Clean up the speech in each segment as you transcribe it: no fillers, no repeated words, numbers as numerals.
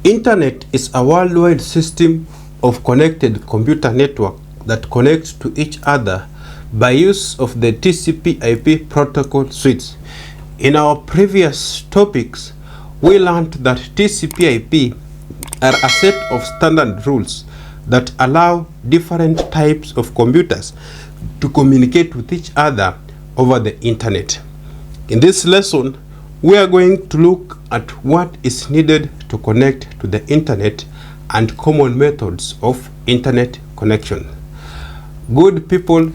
Internet is a worldwide system of connected computer network that connects to each other by use of the TCP/IP protocol suites. In our previous topics, we learned that TCP/IP are a set of standard rules that allow different types of computers to communicate with each other over the internet. In this lesson, we are going to look at what is needed to connect to the internet and common methods of internet connection. Good people,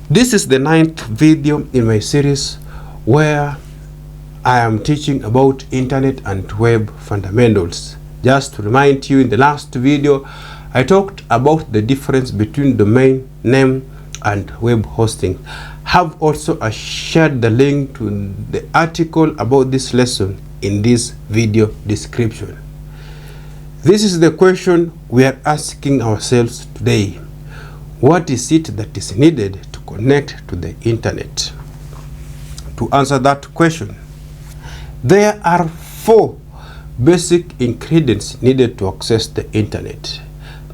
this is the 9th video in my series where I am teaching about internet and web fundamentals. Just to remind you, in the last video, I talked about the difference between domain name and web hosting. Have also shared the link to the article about this lesson in this video description. This is the question we are asking ourselves today. What is it that is needed to connect to the internet? To answer that question, there are 4 basic ingredients needed to access the internet.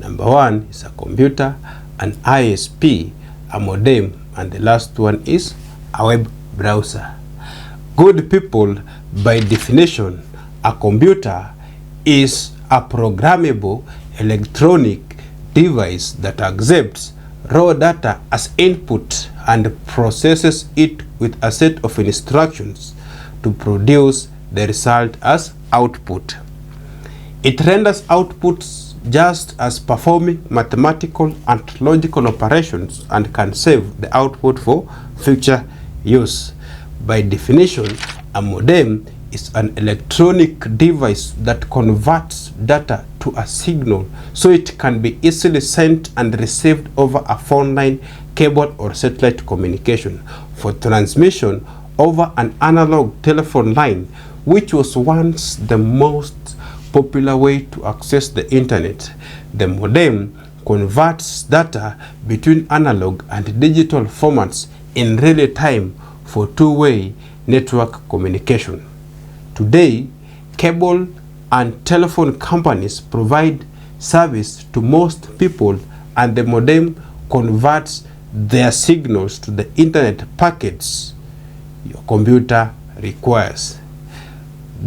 Number 1 is a computer, an ISP, a modem, and the last one is a web browser. Good people, by definition, a computer is a programmable electronic device that accepts raw data as input and processes it with a set of instructions to produce the result as output. It renders outputs just as performing mathematical and logical operations and can save the output for future use. By definition, a modem is an electronic device that converts data to a signal so it can be easily sent and received over a phone line, cable, or satellite communication. For transmission over an analog telephone line, which was once the most popular way to access the internet, the modem converts data between analog and digital formats in real time for two-way network communication. Today, cable and telephone companies provide service to most people, and the modem converts their signals to the internet packets your computer requires.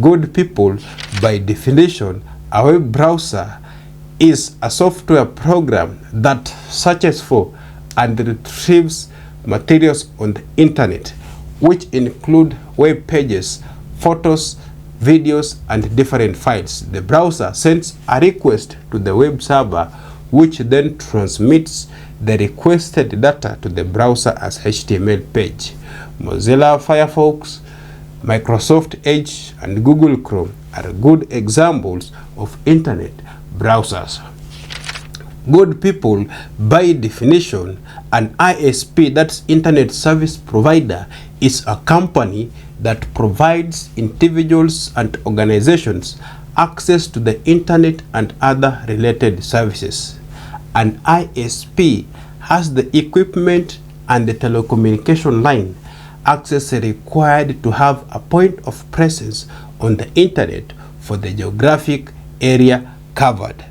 Good people, by definition, a web browser is a software program that searches for and retrieves materials on the internet, which include web pages, photos, videos, and different files. The browser sends a request to the web server, which then transmits the requested data to the browser as HTML page. Mozilla Firefox, Microsoft Edge, and Google Chrome are good examples of internet browsers. Good people, by definition, an ISP, that's Internet Service Provider, is a company that provides individuals and organizations access to the internet and other related services. An ISP has the equipment and the telecommunication line access required to have a point of presence on the internet for the geographic area covered.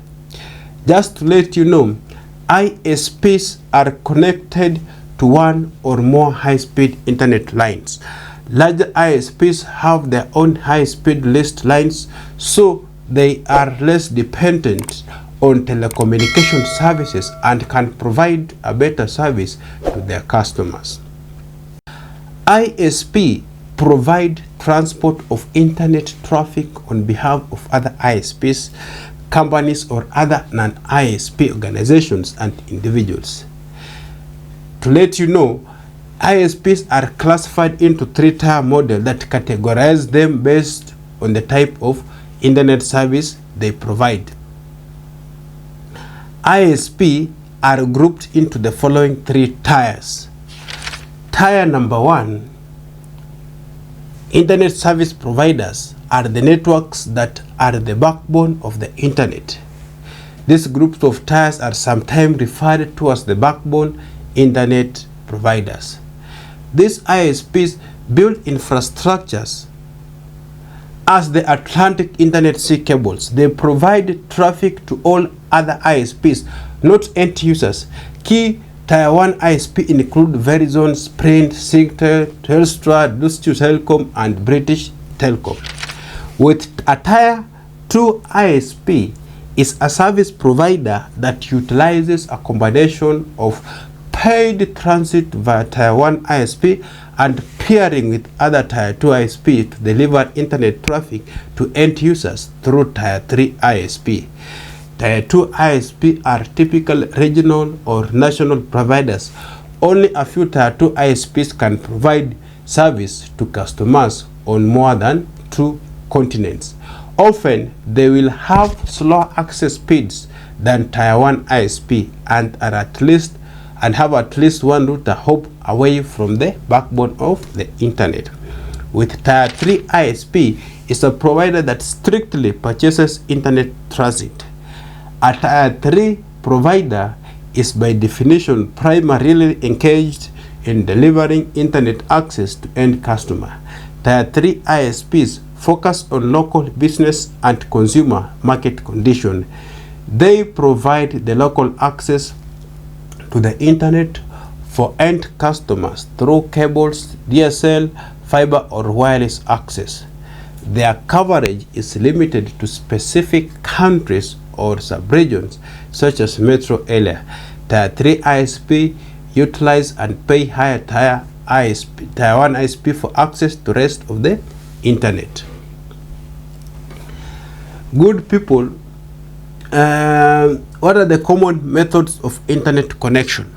Just to let you know, ISPs are connected to one or more high-speed internet lines. Larger ISPs have their own high-speed list lines, so they are less dependent on telecommunication services and can provide a better service to their customers. ISP provide transport of internet traffic on behalf of other ISPs, companies, or other non-ISP organizations and individuals. To let you know, ISPs are classified into 3-tier model that categorize them based on the type of internet service they provide. ISP are grouped into the following 3 tiers. Tier number 1, internet service providers are the networks that are the backbone of the internet. These groups of tiers are sometimes referred to as the backbone internet providers. These ISPs build infrastructures as the Atlantic Internet Sea cables. They provide traffic to all other ISPs, not end users. Key Tier 1 ISP include Verizon, Sprint, Singtel, Telstra, Deutsche Telekom, and British Telecom. With a Tier 2 ISP is a service provider that utilizes a combination of paid transit via Tier 1 ISP and pairing with other Tier 2 ISP to deliver internet traffic to end users through Tier 3 ISP. Tier 2 ISP are typical regional or national providers. Only a few Tier 2 ISPs can provide service to customers on more than 2 continents. Often, they will have slower access speeds than Tier 1 ISP and have at least one router hop away from the backbone of the internet. With Tier 3 ISP is a provider that strictly purchases internet transit. A Tier 3 provider is by definition primarily engaged in delivering internet access to end customer. Tier 3 ISPs focus on local business and consumer market condition. They provide the local access to the internet for end customers through cables, DSL, fiber, or wireless access. Their coverage is limited to specific countries or sub-regions such as metro area. Tier 3 ISP utilize and pay higher Tier 1 ISP for access to rest of the internet. Good people, what are the common methods of internet connection?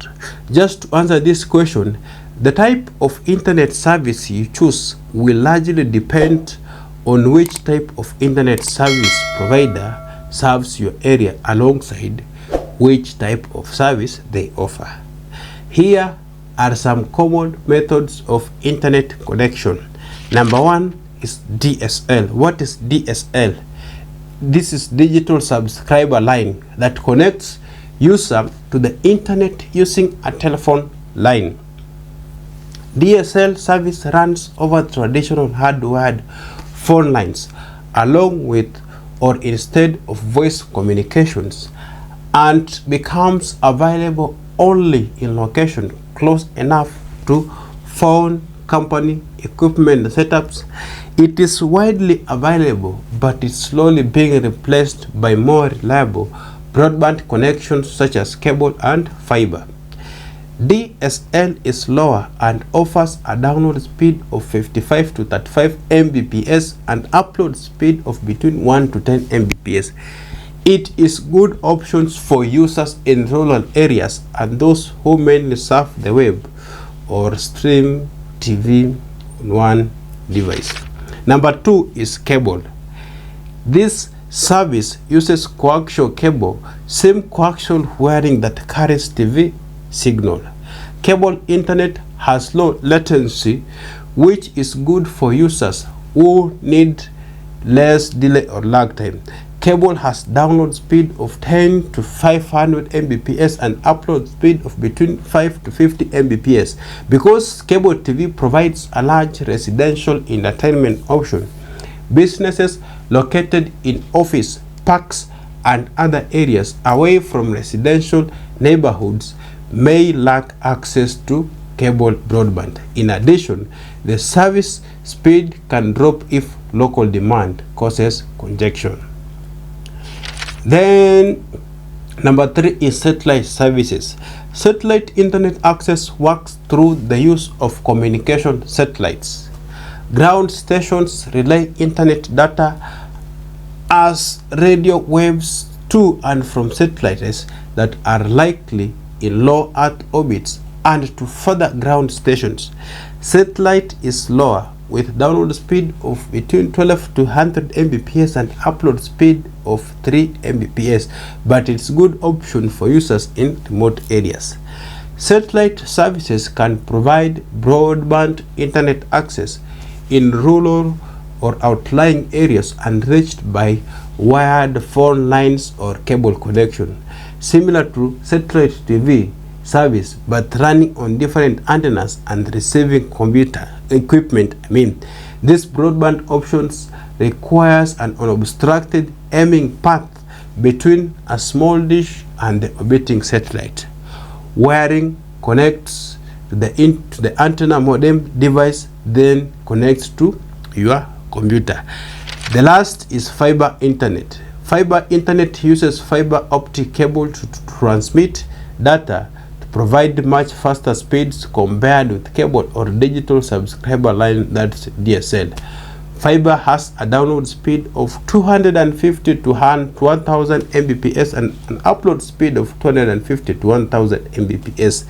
Just to answer this question, the type of internet service you choose will largely depend on which type of internet service provider serves your area alongside which type of service they offer. Here are some common methods of internet connection. Number 1 is DSL. What is DSL? This is digital subscriber line that connects user to the internet using a telephone line. DSL service runs over traditional hardwired phone lines along with or instead of voice communications and becomes available only in location close enough to phone company equipment setups. It is widely available, but is slowly being replaced by more reliable broadband connections such as cable and fiber. DSL is lower and offers a download speed of 55 to 35 Mbps and upload speed of between 1 to 10 Mbps. It is good options for users in rural areas and those who mainly surf the web or stream TV on one device. Number 2 is cable. This service uses coaxial cable, same coaxial wiring that carries TV signal. Cable internet has low latency, which is good for users who need less delay or lag time. Cable has download speed of 10 to 500 Mbps and upload speed of between 5 to 50 Mbps. Because cable TV provides a large residential entertainment option, businesses located in office, parks, and other areas away from residential neighborhoods may lack access to cable broadband. In addition, the service speed can drop if local demand causes congestion. Then number 3 is satellite services. Satellite internet access works through the use of communication satellites. Ground stations relay internet data as radio waves to and from satellites that are likely in low Earth orbits and to further ground stations. Satellite is lower with download speed of between 12 to 100 Mbps and upload speed of 3 Mbps, but it's good option for users in remote areas. Satellite services can provide broadband internet access in rural or outlying areas unreached by wired phone lines or cable connection, similar to satellite TV service but running on different antennas and receiving computer equipment. This broadband options requires an unobstructed aiming path between a small dish and the orbiting satellite. Wiring connects to the antenna modem device, then connects to your computer. The last is fiber internet. Fiber internet uses fiber optic cable to transmit data to provide much faster speeds compared with cable or digital subscriber line, that's DSL. Fiber has a download speed of 250 to 1000 Mbps and an upload speed of 250 to 1000 Mbps.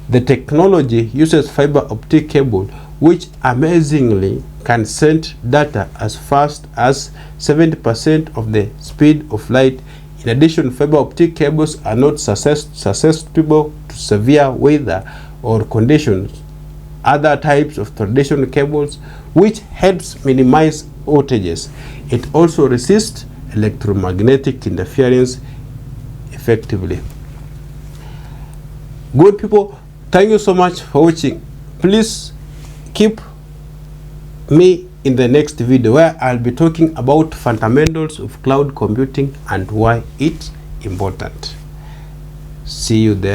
The technology uses fiber optic cable, which amazingly can send data as fast as 70% of the speed of light. In addition, fiber optic cables are not susceptible to severe weather or conditions, other types of traditional cables, which helps minimize outages. It also resists electromagnetic interference effectively. Good people, thank you so much for watching. Please keep me in the next video where I'll be talking about fundamentals of cloud computing and why it's important. See you there.